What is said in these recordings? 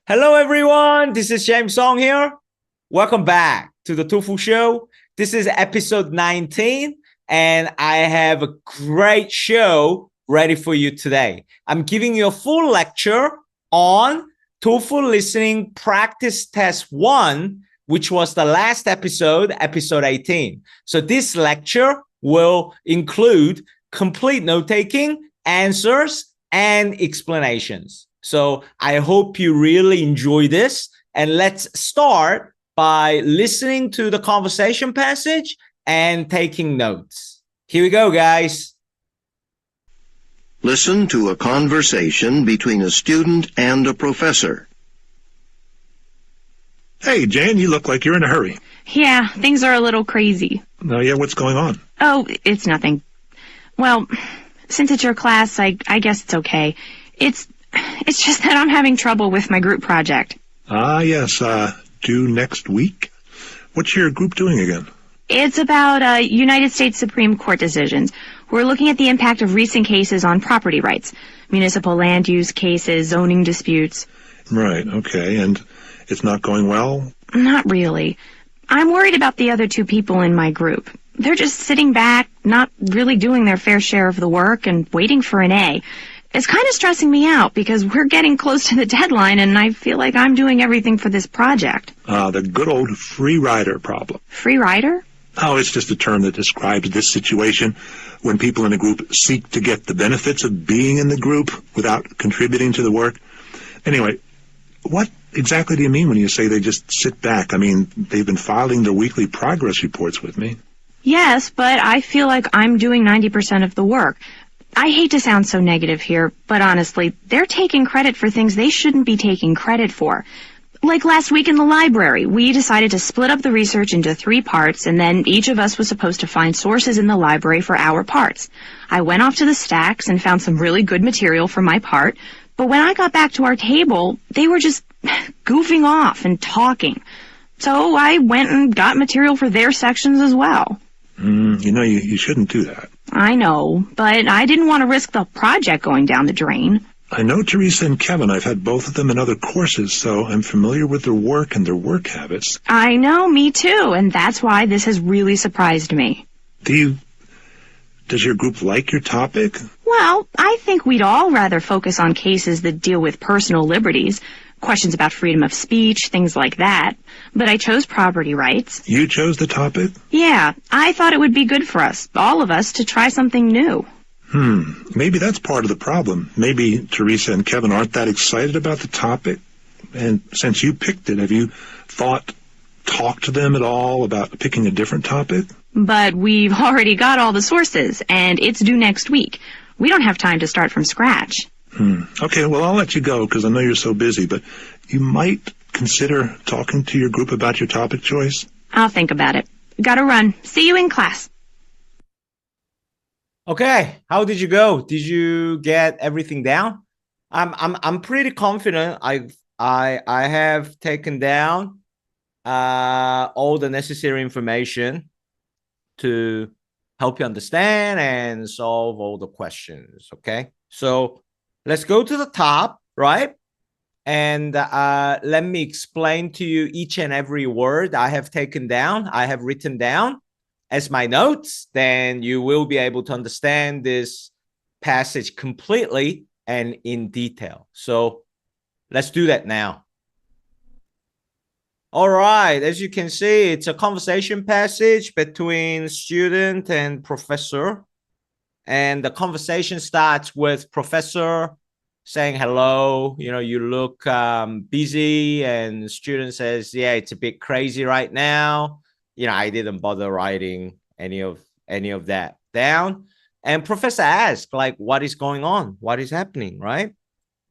Hello, everyone. This is James Song here. Welcome back to the Toefl Show. This is episode 19, and I have a great show ready for you today. I'm giving you a full lecture on Toefl Listening Practice Test 1, which was the last episode, episode 18. So this lecture will include complete note-taking, answers, and explanations. So I hope you really enjoy this. And let's start by listening to the conversation passage and taking notes. Here we go, guys. Listen to a conversation between a student and a professor. Hey, Jane, you look like you're in a hurry. Yeah, things are a little crazy. Oh, yeah, what's going on? Oh, it's nothing. Well, since it's your class, I guess it's okay. It's just that I'm having trouble with my group project. Yes, due next week? What's your group doing again? It's about United States Supreme Court decisions. We're looking at the impact of recent cases on property rights, municipal land use cases, zoning disputes. Right, okay, and it's not going well? Not really. I'm worried about the other two people in my group. They're just sitting back, not really doing their fair share of the work, and waiting for an A. It's kind of stressing me out because we're getting close to the deadline and I feel like I'm doing everything for this project. The good old free rider problem. Free rider? Oh, it's just a term that describes this situation when people in a group seek to get the benefits of being in the group without contributing to the work. Anyway, what exactly do you mean when you say they just sit back? I mean, they've been filing their weekly progress reports with me. Yes, but I feel like I'm doing 90% of the work. I hate to sound so negative here, but honestly, they're taking credit for things they shouldn't be taking credit for. Like last week in the library, we decided to split up the research into 3 parts, and then each of us was supposed to find sources in the library for our parts. I went off to the stacks and found some really good material for my part, but when I got back to our table, they were just goofing off and talking. So I went and got material for their sections as well. You shouldn't do that. I know, but I didn't want to risk the project going down the drain. I know Teresa and Kevin. I've had both of them in other courses, so I'm familiar with their work and their work habits. I know, me too, and that's why this has really surprised me. Does your group like your topic? Well, I think we'd all rather focus on cases that deal with personal liberties, questions about freedom of speech, things like that. But I chose property rights. You chose the topic? Yeah, I thought it would be good for us, all of us, to try something new. Maybe that's part of the problem. Maybe Teresa and Kevin aren't that excited about the topic. And since you picked it, have you talked to them at all about picking a different topic? But we've already got all the sources, and it's due next week. We don't have time to start from scratch. Okay, well, I'll let you go because I know you're so busy, but you might consider talking to your group about your topic choice. I'll think about it. Gotta run. See you in class. Okay, how did you go? Did you get everything down? I'm pretty confident. I have taken down all the necessary information to help you understand and solve all the questions. Okay, so let's go to the top, right? And let me explain to you each and every word I have taken down, I have written down as my notes. Then you will be able to understand this passage completely and in detail. So let's do that now. All right, as you can see, it's a conversation passage between student and professor. And the conversation starts with professor saying hello, you look busy, and student says, yeah, it's a bit crazy right now. I didn't bother writing any of that down. And professor asked, like, what is going on? What is happening, right?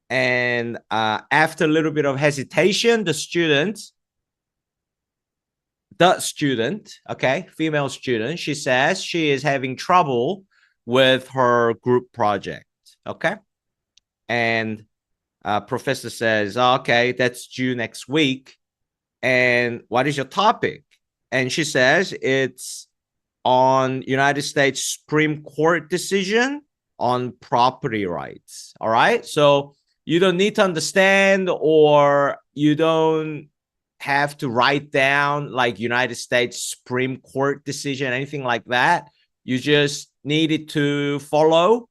And after a little bit of hesitation, the student, okay, female student, she says she is having trouble with her group project, okay? And professor says, okay, that's due next week. And what is your topic? And she says it's on United States Supreme Court decision on property rights. All right. So you don't need to understand, or you don't have to write down like United States Supreme Court decision, anything like that. You just needed to follow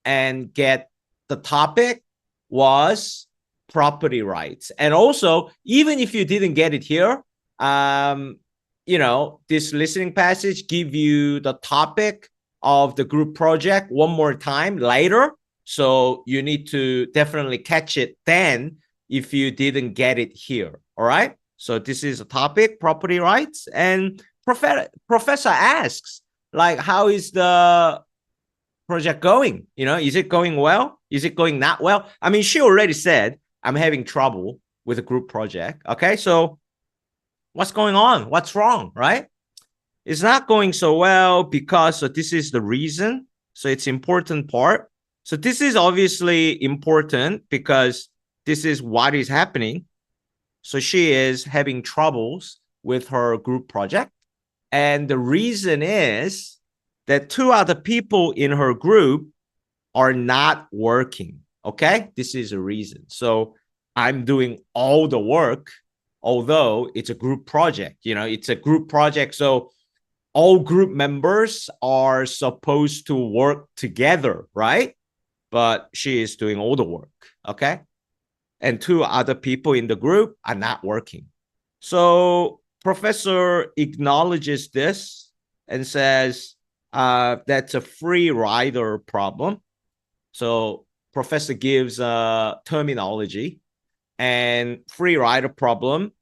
and get the topic was property rights. And also, even if you didn't get it here, this listening passage give you the topic of the group project one more time later. So you need to definitely catch it then if you didn't get it here. All right. So this is a topic, property rights. And professor asks, like, how is the project going? Is it going well? Is it going not well? I mean, she already said, I'm having trouble with a group project. Okay. So what's going on? What's wrong? Right? It's not going so well because this is the reason. So it's important part. So this is obviously important because this is what is happening. So she is having troubles with her group project. And the reason is that 2 other people in her group are not working. Okay? This is a reason. So I'm doing all the work, although it's a group project. It's a group project. So all group members are supposed to work together, right? But she is doing all the work. Okay? And 2 other people in the group are not working. So professor acknowledges this and says that's a free rider problem. So professor gives a terminology, and free rider problem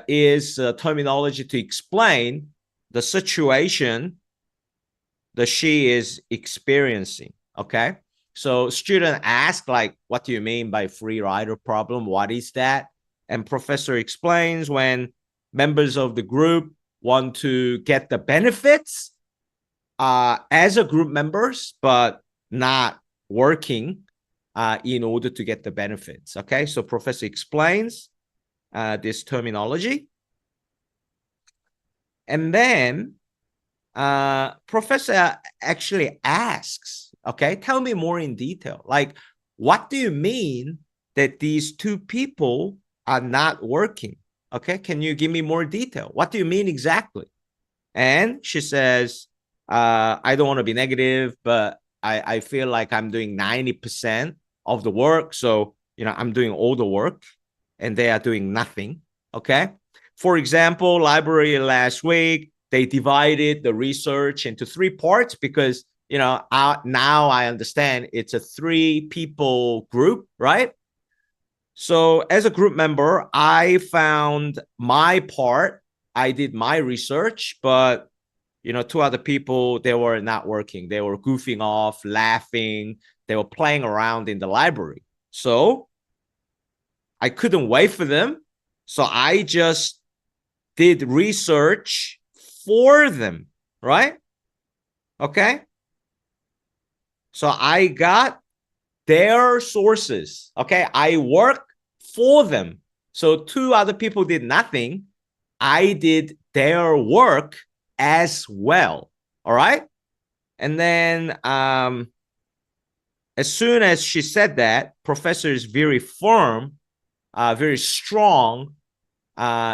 is a terminology to explain the situation that she is experiencing. Okay. So student ask, like, what do you mean by free rider problem? What is that? And professor explains when members of the group want to get the benefits as a group members, but not working in order to get the benefits. Okay, so professor explains this terminology. And then professor actually asks, okay, tell me more in detail. Like, what do you mean that these 2 people are not working? Okay, can you give me more detail? What do you mean exactly? And she says, I don't want to be negative, but I feel like I'm doing 90% of the work. So, I'm doing all the work and they are doing nothing. Okay. For example, library last week, they divided the research into 3 parts because, now I understand it's a 3 people group, right? So as a group member, I found my part. I did my research, but 2 other people, they were not working. They were goofing off, laughing. They were playing around in the library. So I couldn't wait for them. So I just did research for them, right? Okay. So I got their sources. Okay. I work for them. So 2 other people did nothing. I did their work as well. All right. And then as soon as she said that, professor is very firm, very strong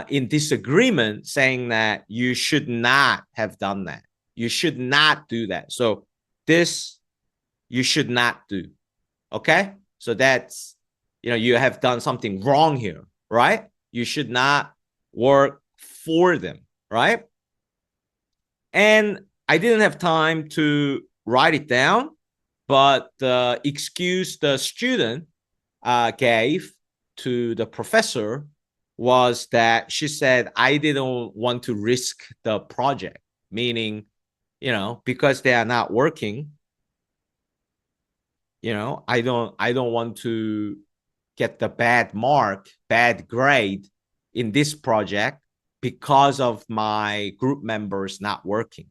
in disagreement, saying that you should not have done that. You should not do that. So this you should not do. Okay. So that's, you have done something wrong here, right? You should not work for them, right? And I didn't have time to write it down, but the excuse the student gave to the professor was that she said, I didn't want to risk the project, meaning, because they are not working, I don't want to get the bad grade in this project because of my group members not working.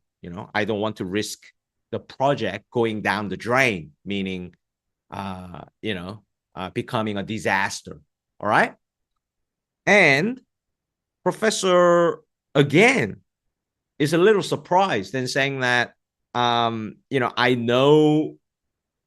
I don't want to risk the project going down the drain, meaning, becoming a disaster. All right. And professor, again, is a little surprised and saying that, I know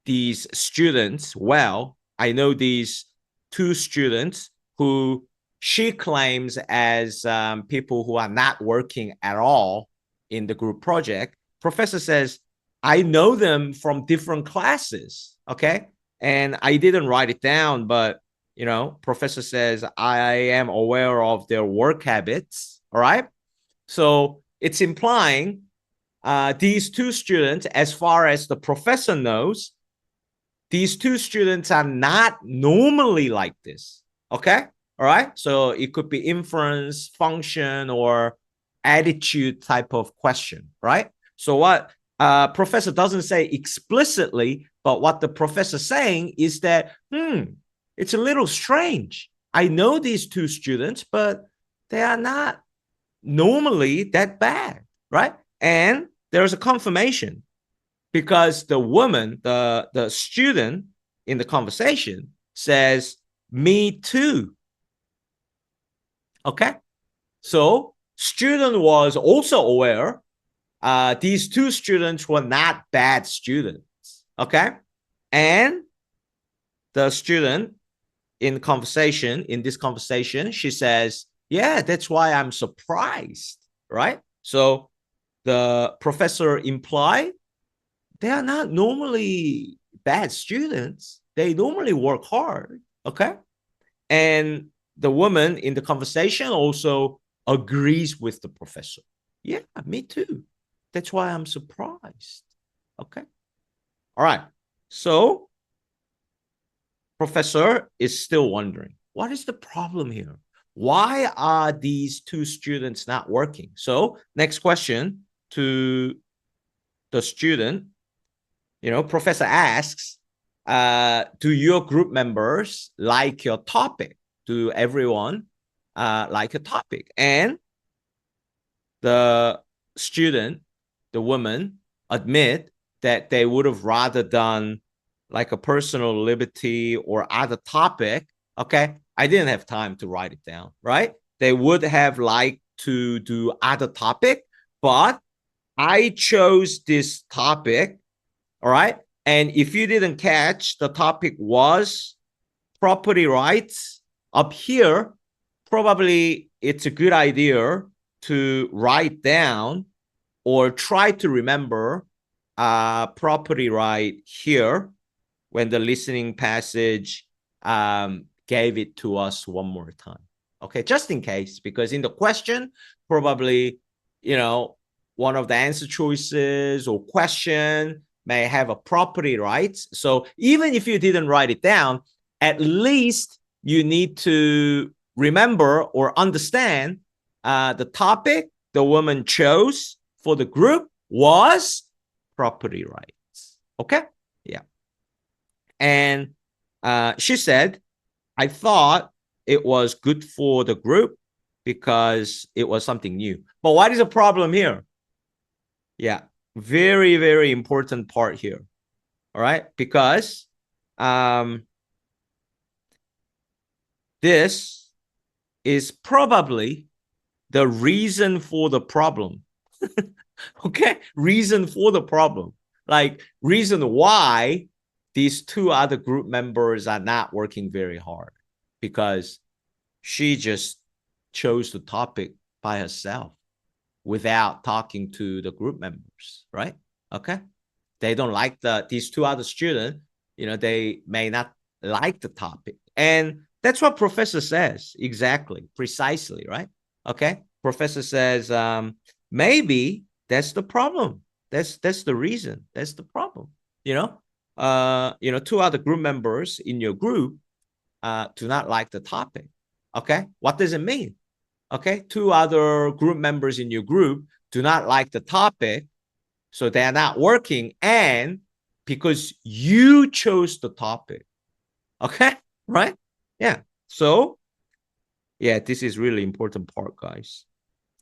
these students well. I know these two students who she claims as people who are not working at all in the group project. Professor says, I know them from different classes, okay? And I didn't write it down, but, professor says, I am aware of their work habits, all right? So it's implying these two students, as far as the professor knows, these two students are not normally like this, okay? All right, so it could be inference, function, or attitude type of question, right? So what professor doesn't say explicitly, but what the professor saying is that, it's a little strange. I know these two students, but they are not normally that bad, right? And there's a confirmation because the woman, the student in the conversation says, me too. Okay, so student was also aware these two students were not bad students. Okay, and the student in this conversation, she says, yeah, that's why I'm surprised, right? So the professor implied they are not normally bad students. They normally work hard, okay? And the woman in the conversation also agrees with the professor. Yeah, me too. That's why I'm surprised. Okay. All right. So professor is still wondering, what is the problem here? Why are these two students not working? So next question to the student, professor asks, do your group members like your topic? Do everyone like a topic? And the student, the woman, admit that they would have rather done like a personal liberty or other topic. Okay, I didn't have time to write it down, right? They would have liked to do other topic, but I chose this topic, all right? And if you didn't catch, the topic was property rights. Up here, probably it's a good idea to write down or try to remember property right here when the listening passage gave it to us one more time. Okay, just in case, because in the question, probably, one of the answer choices or question may have a property rights. So even if you didn't write it down, at least you need to remember or understand the topic the woman chose for the group was property rights. Okay? Yeah. And she said, I thought it was good for the group because it was something new. But what is the problem here? Yeah, very, very important part here. All right, because this is probably the reason for the problem. Okay, reason for the problem. Like reason why these two other group members are not working very hard, because she just chose the topic by herself without talking to the group members, right? Okay, they don't like these two other students, they may not like the topic. And that's what professor says, exactly, precisely, right? Okay, professor says, maybe that's the problem. That's the reason. That's the problem. Two other group members in your group do not like the topic. Okay, what does it mean? Okay, two other group members in your group do not like the topic, so they're not working, and because you chose the topic. Okay, right? Yeah. So, yeah, this is really important part, guys.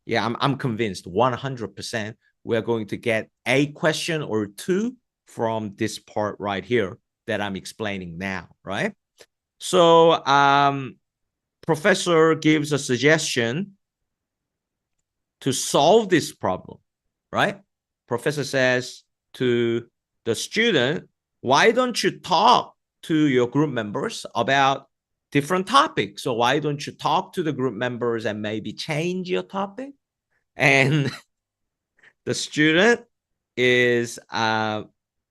Yeah, I'm convinced 100% we're going to get a question or two from this part right here that I'm explaining now, right? So, professor gives a suggestion to solve this problem, right? Professor says to the student, why don't you talk to your group members about different topics. So why don't you talk to the group members and maybe change your topic? And the student is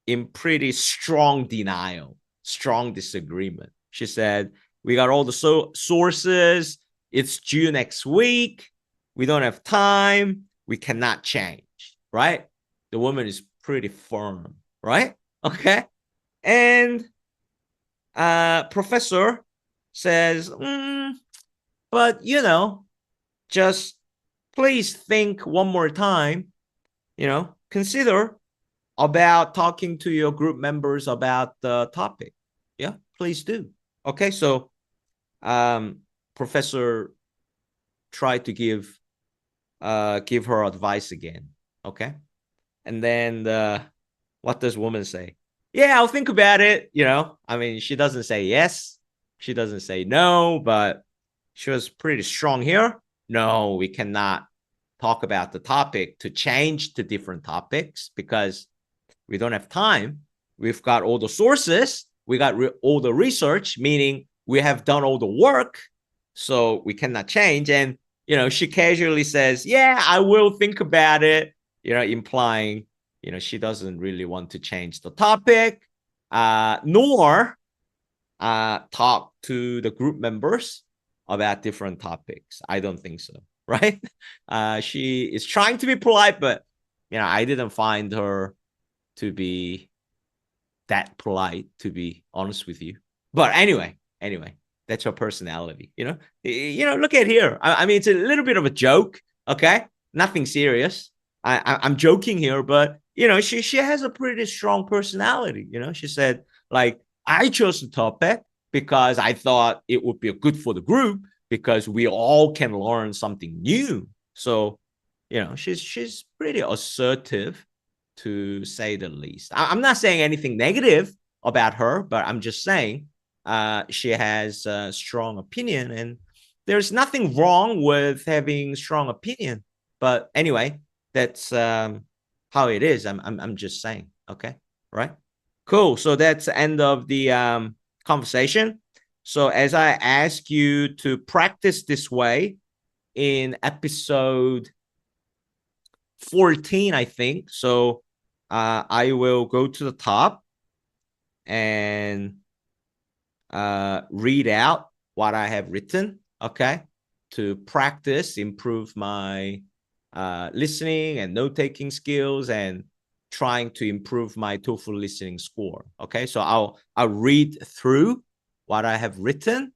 in pretty strong denial, strong disagreement. She said, we got all the sources. It's due next week. We don't have time. We cannot change, right? The woman is pretty firm, right? Okay. And professor says, but just please think one more time, consider about talking to your group members about the topic. Yeah, please do. Okay, so professor tried to give her advice again. Okay, and then what does woman say? Yeah, I'll think about it. I mean, she doesn't say yes, she doesn't say no, but she was pretty strong here. No, we cannot talk about the topic to change to different topics because we don't have time. We've got all the sources. We got all the research, meaning we have done all the work. So we cannot change. And, she casually says, yeah, I will think about it, implying, she doesn't really want to change the topic, nor talk to the group members about different topics. I don't think so, right? She is trying to be polite, but, I didn't find her to be that polite, to be honest with you. But anyway, that's her personality. Look at here. I mean, it's a little bit of a joke. Okay, nothing serious. I'm joking here, but she has a pretty strong personality. She said, like, I chose the topic because I thought it would be good for the group because we all can learn something new. So, she's pretty assertive, to say the least. I'm not saying anything negative about her, but I'm just saying she has a strong opinion, and there's nothing wrong with having strong opinion. But anyway, that's how it is. I'm just saying. Okay, right? Cool. So that's the end of the conversation. So as I ask you to practice this way in episode 14, I think. So I will go to the top and read out what I have written, okay, to practice, improve my listening and note-taking skills, and trying to improve my TOEFL listening score. Okay, so I'll read through what I have written,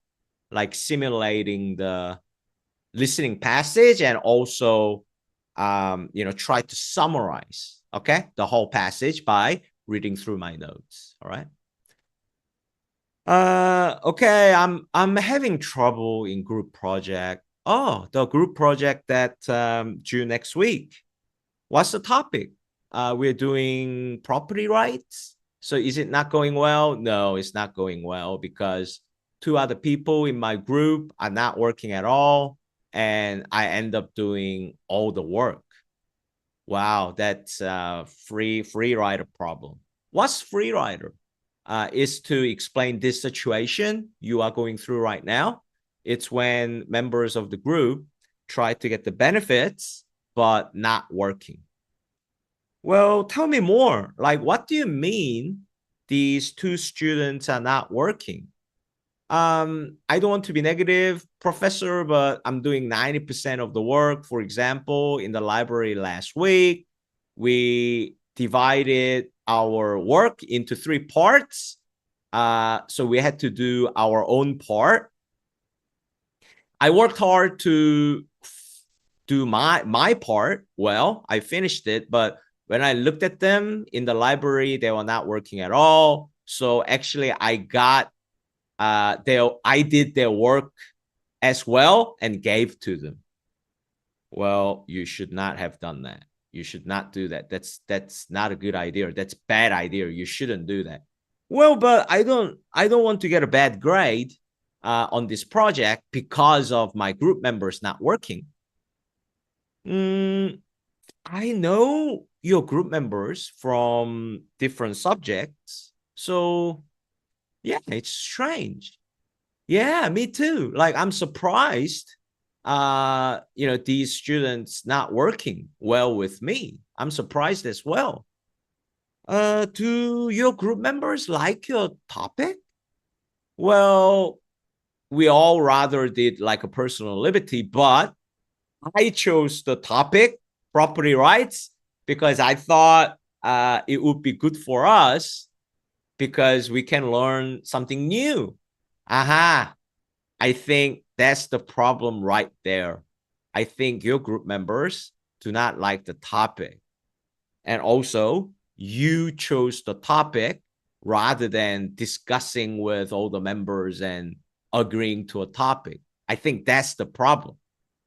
like simulating the listening passage, and also try to summarize, okay, the whole passage by reading through my notes. All right. Okay, I'm having trouble in group project. Oh, the group project that due next week. What's the topic? We're doing property rights. So is it not going well? No, it's not going well because 2 other people in my group are not working at all, and I end up doing all the work. Wow, that's a free rider problem. What's free rider? Is to explain this situation you are going through right now. It's when members of the group try to get the benefits but not working. Well, tell me more. Like, what do you mean these 2 students are not working? I don't want to be negative, professor, but I'm doing 90% of the work. For example, in the library last week, we divided our work into 3 parts. So we had to do our own part. I worked hard to do my part. Well, I finished it, but when I looked at them in the library, they were not working at all. So actually, I did their work as well and gave to them. Well, you should not have done that. You should not do that. That's not a good idea. That's a bad idea. You shouldn't do that. Well, but I don't want to get a bad grade on this project because of my group members not working. I know your group members from different subjects, so Yeah, it's strange. Yeah, me too. Like, I'm surprised, these students not working well with me. I'm surprised as well. Do your group members like your topic? Well, we all rather did like a personal liberty, but I chose the topic, property rights, because I thought it would be good for us because we can learn something new. Aha. I think that's the problem right there. I think your group members do not like the topic. And also, you chose the topic rather than discussing with all the members and agreeing to a topic. I think that's the problem.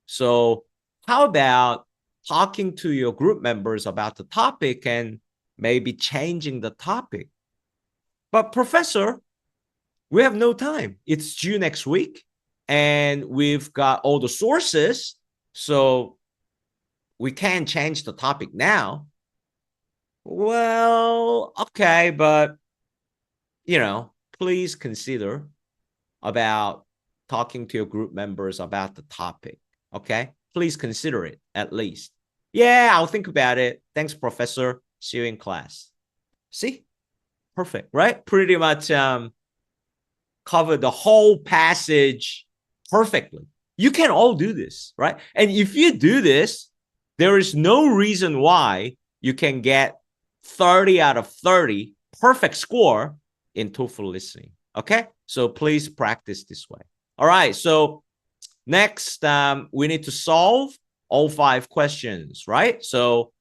So, how about talking to your group members about the topic and maybe changing the topic? But, Professor, we have no time. It's due next week, and we've got all the sources. So, we can't change the topic now. Well, okay, but please consider about talking to your group members about the topic. Okay, please consider it at least. Yeah, I'll think about it. Thanks, Professor. See you in class. See, perfect, right? Pretty much cover the whole passage perfectly. You can all do this, right? And if you do this, there is no reason why you can get 30 out of 30 perfect score in TOEFL listening. Okay, so please practice this way. All right, so next we need to solve all 5 questions, right? So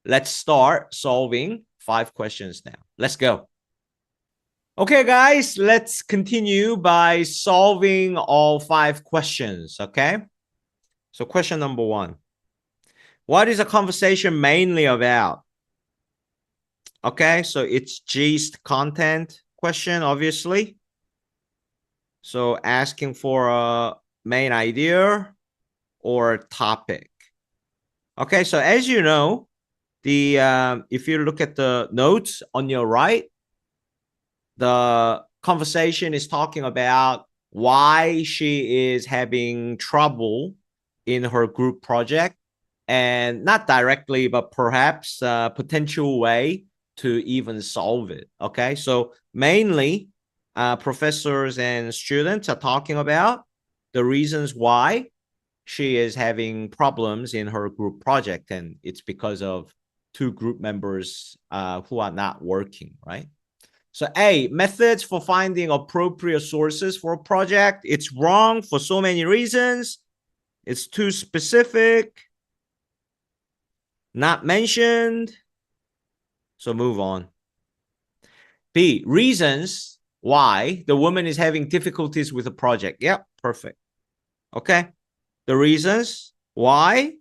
let's start solving 5 questions now. Let's go. Okay, guys, let's continue by solving all 5 questions. Okay, so question number 1. What is a conversation mainly about? Okay, so it's gist content question, obviously. So asking for a main idea or topic. Okay, so as you know, if you look at the notes on your right, the conversation is talking about why she is having trouble in her group project, and not directly, but perhaps a potential way to even solve it. Okay, so mainly professors and students are talking about the reasons why she is having problems in her group project, and it's because of 2 group members who are not working, right? So A, methods for finding appropriate sources for a project. It's wrong for so many reasons. It's too specific, not mentioned. So move on. B, reasons why the woman is having difficulties with the project. Yep, perfect. Okay. The reasons why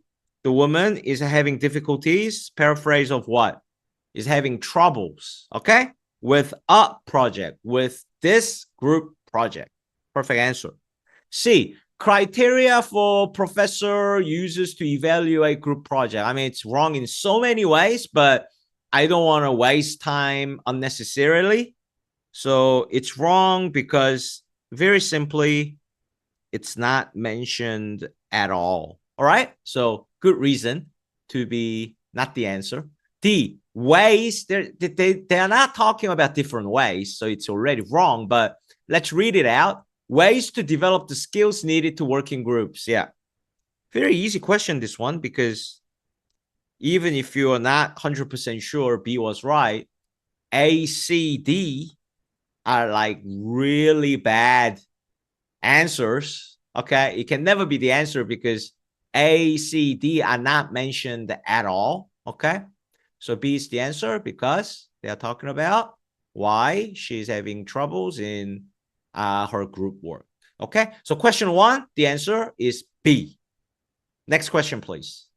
the woman is having difficulties, paraphrase of what? Is having troubles, okay? With a project, with this group project. Perfect answer. C, criteria for professor uses to evaluate group project. I mean, it's wrong in so many ways, but I don't want to waste time unnecessarily. So it's wrong because very simply, it's not mentioned at all. All right. So good reason to be not the answer. D, ways. They're not talking about different ways. So it's already wrong, but let's read it out. Ways to develop the skills needed to work in groups. Yeah. Very easy question, this one, because even if you are not 100% sure B was right, A, C, D are like really bad answers. Okay, it can never be the answer because A, C, D are not mentioned at all. Okay, so B is the answer because they are talking about why she's having troubles in her group work. Okay, so question 1, the answer is B. Next question, please.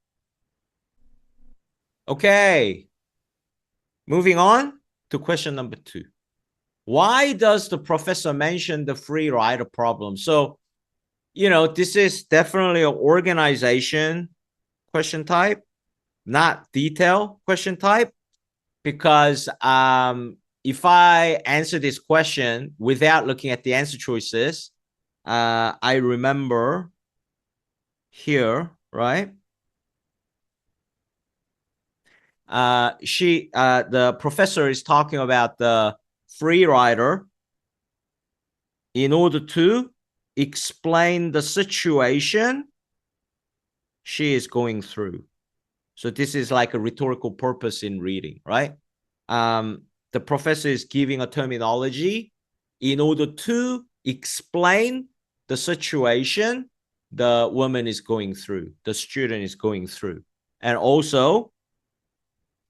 Okay, moving on to question number 2. Why does the professor mention the free rider problem? So, this is definitely an organization question type, not detail question type, because if I answer this question without looking at the answer choices, I remember here, right? The professor is talking about the free rider in order to explain the situation she is going through. So this is like a rhetorical purpose in reading, right? The professor is giving a terminology in order to explain the situation the woman is going through, the student is going through, and also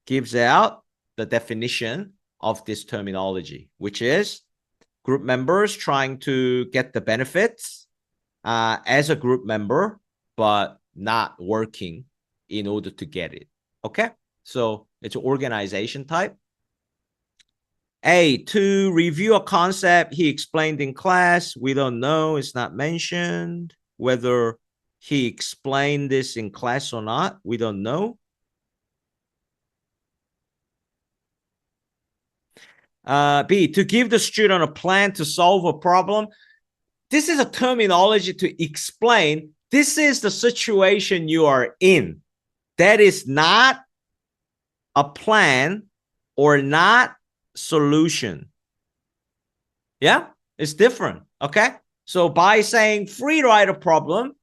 gives out the definition of this terminology, which is group members trying to get the benefits as a group member, but not working in order to get it. Okay, so it's an organization type. A, to review a concept he explained in class. We don't know, it's not mentioned. Whether he explained this in class or not, we don't know. B, to give the student a plan to solve a problem. This is a terminology to explain this is the situation you are in. That is not a plan or not solution. Yeah, it's different. Okay, so by saying free rider problem,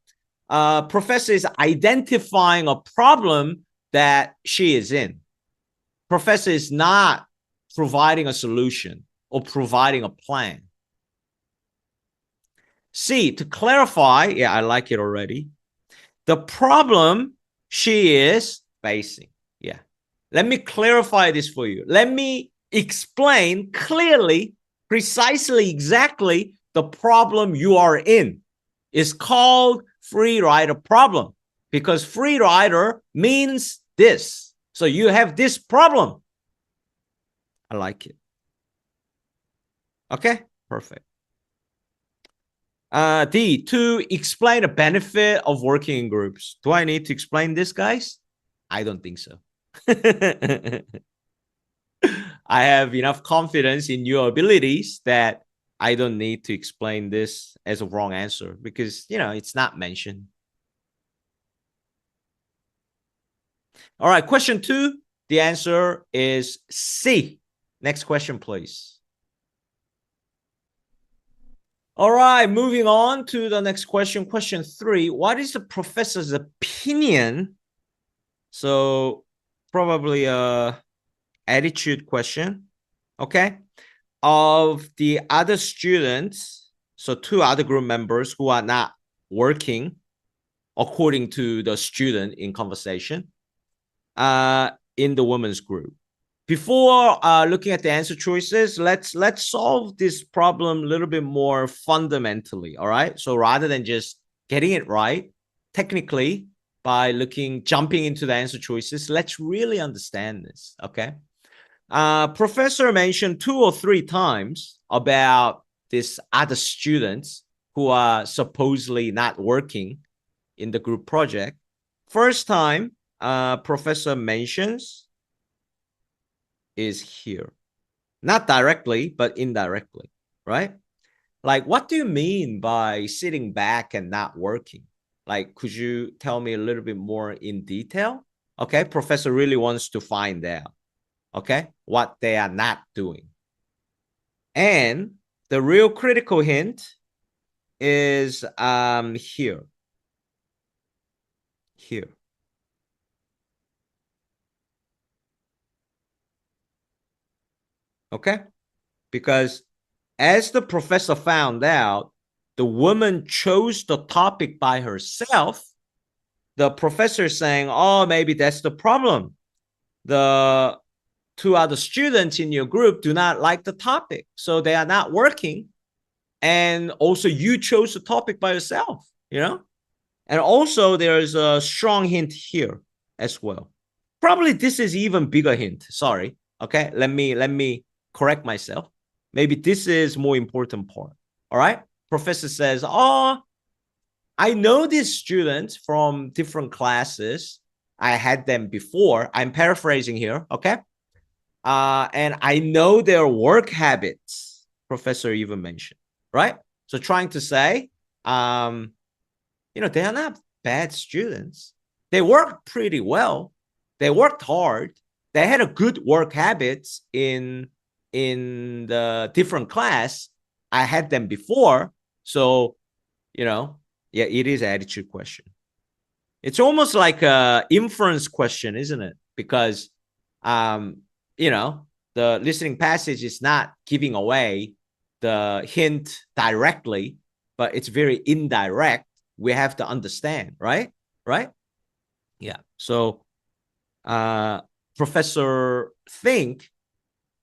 professor is identifying a problem that she is in. Professor is not providing a solution or providing a plan. C, to clarify, yeah, I like it already. The problem she is facing. Yeah. Let me clarify this for you. Let me explain clearly, precisely, exactly the problem you are in. It's called free rider problem because free rider means this. So you have this problem. I like it. Okay, perfect. D, to explain the benefit of working in groups. Do I need to explain this, guys? I don't think so. I have enough confidence in your abilities that I don't need to explain this as a wrong answer because, you know, it's not mentioned. All right, question 2. The answer is C. Next question, please. All right, moving on to the next question. Question 3. What is the professor's opinion? So probably a attitude question, okay, of the other students. So 2 other group members who are not working according to the student in conversation in the women's group. Before looking at the answer choices, let's solve this problem a little bit more fundamentally, all right? So rather than just getting it right, technically, by jumping into the answer choices, let's really understand this, okay? Professor mentioned 2 or 3 times about these other students who are supposedly not working in the group project. First time professor mentions is here. Not directly, but indirectly, right? Like, what do you mean by sitting back and not working? Like, could you tell me a little bit more in detail? Okay, professor really wants to find out, okay, what they are not doing. And the real critical hint is here. Here. Okay? Because as the professor found out, the woman chose the topic by herself. The professor is saying, oh, maybe that's the problem. The 2 other students in your group do not like the topic, so they are not working. And also you chose the topic by yourself, you know? And also there's a strong hint here as well. Probably this is even bigger hint. Sorry. Okay, let me correct myself. Maybe this is more important part. All right. Professor says, oh, I know these students from different classes. I had them before. I'm paraphrasing here. Okay. and I know their work habits, professor even mentioned, right? So trying to say, they are not bad students. They worked pretty well. They worked hard. They had a good work habits in the different class. I had them before. So, yeah, it is an attitude question. It's almost like a inference question, isn't it? Because, the listening passage is not giving away the hint directly, but it's very indirect. We have to understand, right? Right? Yeah. So, Professor think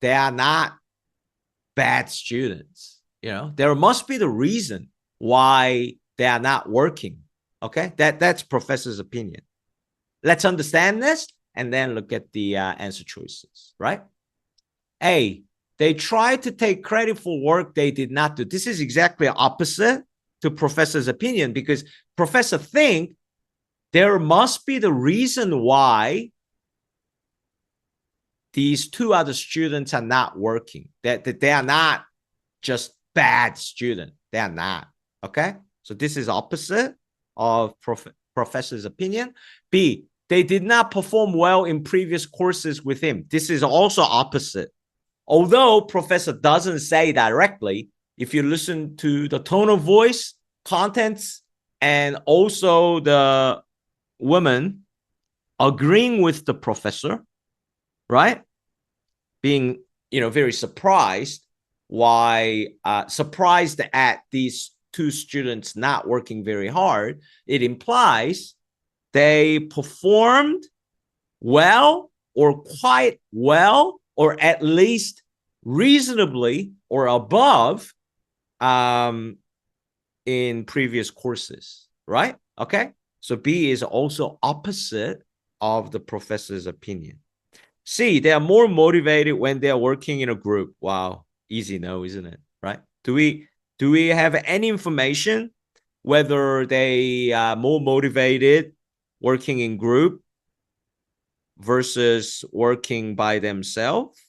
they are not bad students. There must be the reason why they are not working. Okay, that's professor's opinion. Let's understand this and then look at the answer choices, right? A, they tried to take credit for work they did not do. This is exactly opposite to professor's opinion, because professor think there must be the reason why these two other students are not working. That they are not just bad students. They are not. Okay? So this is opposite of professor's opinion. B, they did not perform well in previous courses with him. This is also opposite. Although professor doesn't say directly, if you listen to the tone of voice, contents, and also the woman agreeing with the professor, right? Being, very surprised surprised at these two students not working very hard, it implies they performed well or quite well, or at least reasonably or above in previous courses, right? Okay. So B is also opposite of the professor's opinion. C, they are more motivated when they are working in a group. Wow. Easy no, isn't it? Right? Do we have any information whether they are more motivated working in group versus working by themselves?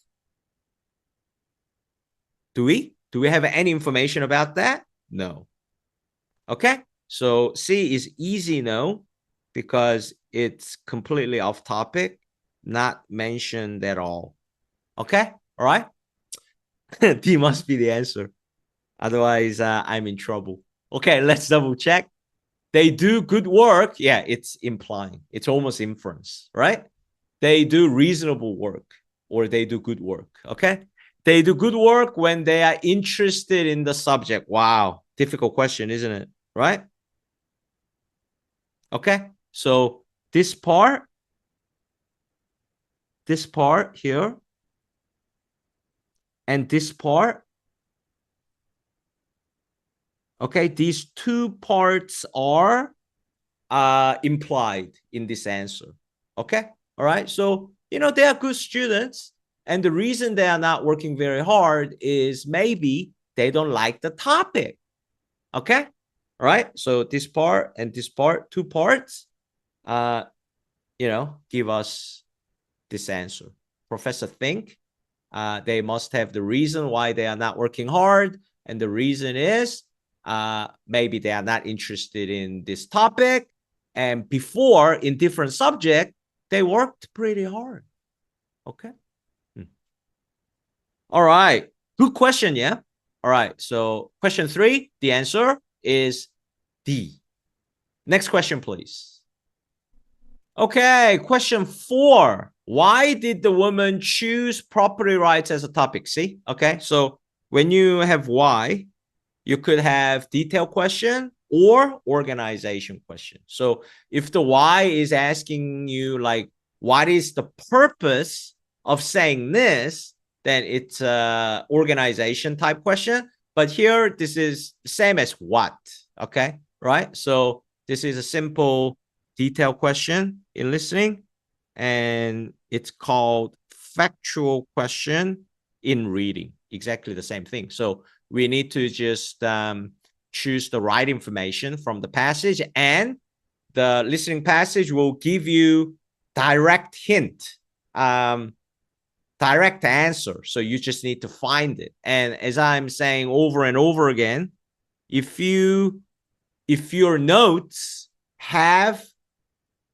Do we have any information about that? No. Okay. So C is easy no, because it's completely off topic, not mentioned at all. Okay. All right. D must be the answer. Otherwise, I'm in trouble. Okay, let's double check. They do good work. Yeah, it's implying. It's almost inference, right? They do reasonable work, or they do good work. Okay. They do good work when they are interested in the subject. Wow. Difficult question, isn't it? Right? Okay. So this part here, and this part, okay, these two parts are implied in this answer. Okay. All right. So, they are good students. And the reason they are not working very hard is maybe they don't like the topic. Okay. All right. So this part and this part, two parts, give us this answer. Professor think they must have the reason why they are not working hard. And the reason is maybe they are not interested in this topic. And before, in different subject, they worked pretty hard. Okay. All right. Good question, yeah? All right. So question 3, the answer is D. Next question, please. Okay. Question 4. Why did the woman choose property rights as a topic? See? Okay. So when you have why, you could have detailed question or organization question. So if the why is asking you like, what is the purpose of saying this, then it's a organization type question. But here, this is the same as what, okay? Right? So this is a simple detailed question in listening, and it's called factual question in reading. Exactly the same thing. So we need to just choose the right information from the passage, and the listening passage will give you direct hint direct answer. So you just need to find it. And as I'm saying over and over again, if your notes have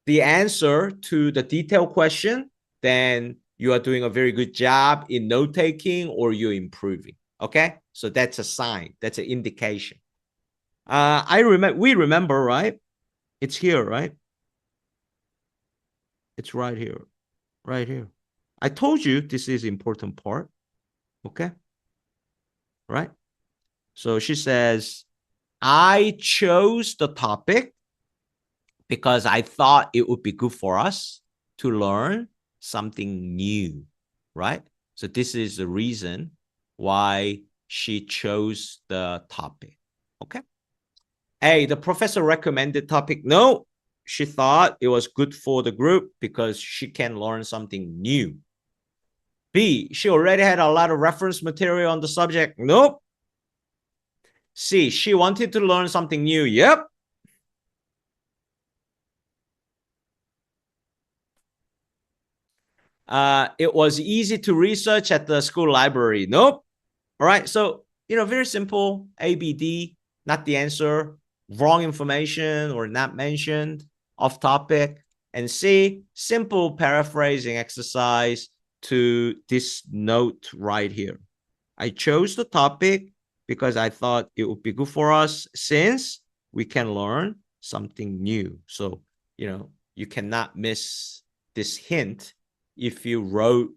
the answer to the detailed question, then you are doing a very good job in note taking, or you're improving. Okay, so that's a sign. That's an indication. We remember, right? It's here, right? It's right here, right here. I told you this is important part. Okay, right? So she says, I chose the topic because I thought it would be good for us to learn something new, right? So this is the reason why she chose the topic. Okay. A, the professor recommended topic. No, she thought it was good for the group because she can learn something new. B, she already had a lot of reference material on the subject. Nope. C, she wanted to learn something new. Yep. It was easy to research at the school library. Nope. All right. So, very simple. A, B, D, not the answer. Wrong information or not mentioned, off topic. And C, simple paraphrasing exercise to this note right here. I chose the topic because I thought it would be good for us since we can learn something new. So, you cannot miss this hint if you wrote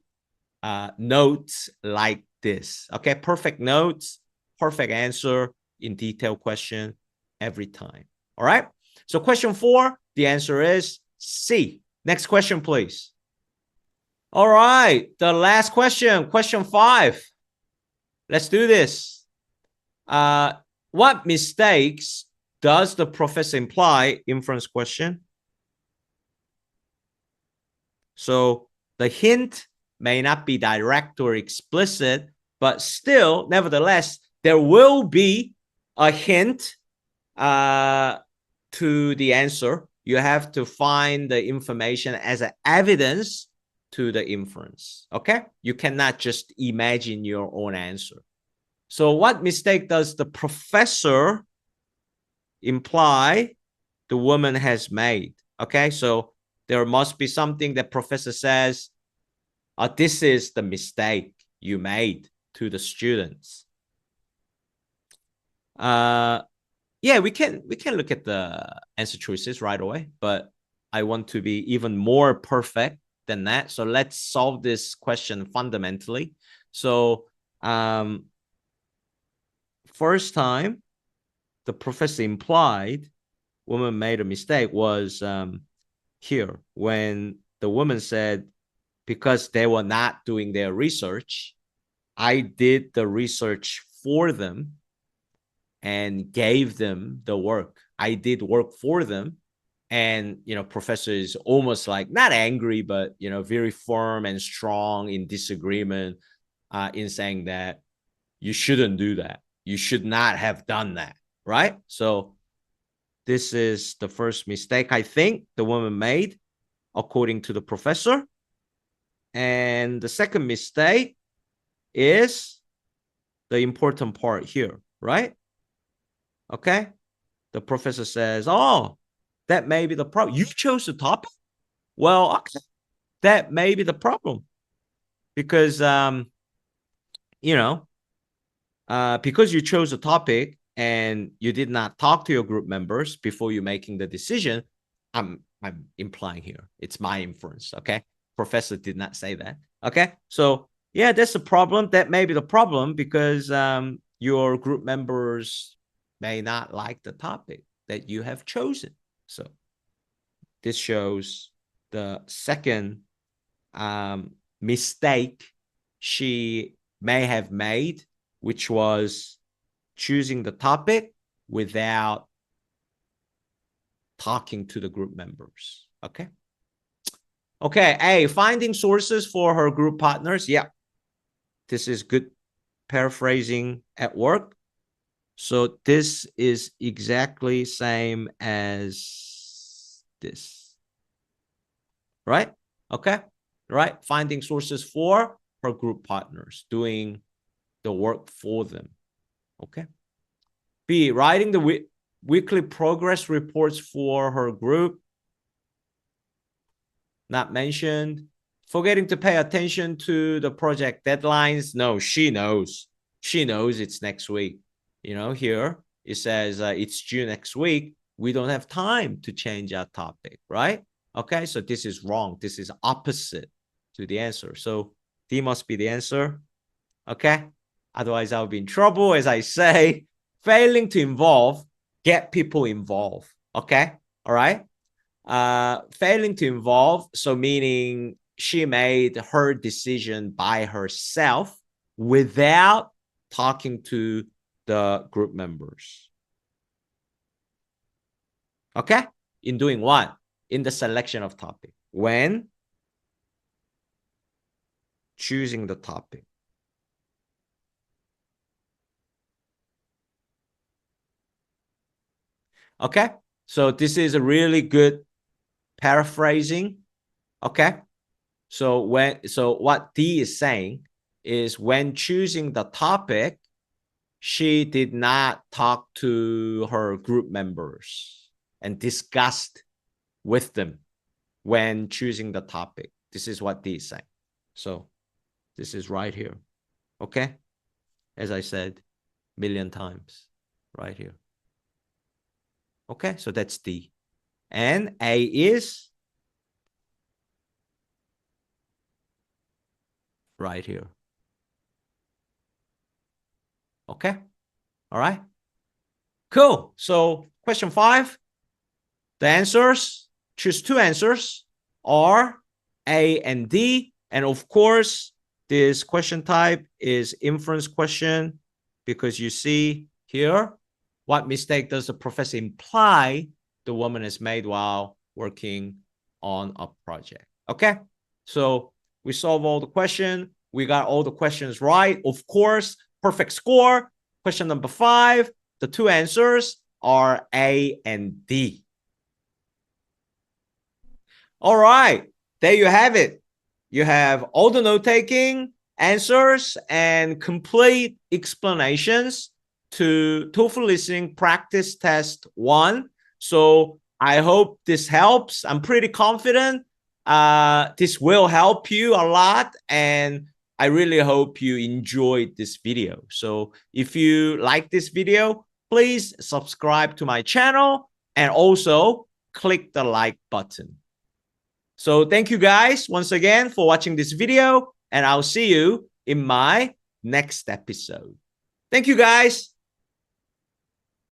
notes like this. Okay, perfect notes, perfect answer in detailed question every time. All right. So question 4, the answer is C. Next question, please. All right, the last question, question 5. Let's do this. What mistakes does the professor imply? Inference question. So the hint may not be direct or explicit, but still, nevertheless, there will be a hint to the answer. You have to find the information as an evidence to the inference. Okay? You cannot just imagine your own answer. So what mistake does the professor imply the woman has made? Okay, so there must be something that professor says, this is the mistake you made to the students. Yeah, we can look at the answer choices right away, but I want to be even more perfect than that. So let's solve this question fundamentally. So first time the professor implied woman made a mistake was here when the woman said, because they were not doing their research, I did the research for them and gave them the work. I did work for them. And, professor is almost like not angry, but, very firm and strong in disagreement in saying that you shouldn't do that. You should not have done that. Right? So this is the first mistake I think the woman made, according to the professor. And the second mistake is the important part here, right? Okay. The professor says, oh, that may be the problem. You chose the topic? Well, okay. That may be the problem. Because, because you chose a topic and you did not talk to your group members before you making the decision, I'm implying here. It's my inference, okay? Professor did not say that, okay? So, yeah, that's the problem. That may be the problem because your group members may not like the topic that you have chosen. So, this shows the second mistake she may have made, which was choosing the topic without talking to the group members. Okay. Okay. A, finding sources for her group partners. Yeah. This is good paraphrasing at work. So this is exactly same as this. Right? Okay. Right. Finding sources for her group partners, doing the work for them. Okay. B, writing the weekly progress reports for her group. Not mentioned. Forgetting to pay attention to the project deadlines. No, she knows. She knows it's next week. You know, here it says it's due next week. We don't have time to change our topic, right? Okay, so this is wrong. This is opposite to the answer. So D must be the answer. Okay, otherwise I'll be in trouble. As I say, failing to involve, get people involved. Okay, all right. Failing to involve, so meaning she made her decision by herself without talking to the group members. Okay, in doing what? In the selection of topic, when choosing the topic. Okay, so this is a really good paraphrasing. Okay, so what D is saying is, when choosing the topic, she did not talk to her group members and discussed with them when choosing the topic. This is what D is saying. So this is right here. Okay, as I said a million times, right here. Okay, so that's D. And A is right here. Okay, all right, cool. So question 5, the answers, choose 2 answers, are A and D. And of course, this question type is inference question, because you see here, what mistake does the professor imply the woman has made while working on a project? Okay, so we solve all the questions. We got all the questions right. Of course, perfect score. Question number 5, the 2 answers are A and D. All right, there you have it. You have all the note-taking, answers, and complete explanations to TOEFL listening practice test 1. So I hope this helps. I'm pretty confident this will help you a lot, and I really hope you enjoyed this video. So if you like this video, please subscribe to my channel and also click the like button. So thank you guys once again for watching this video, and I'll see you in my next episode. Thank you guys.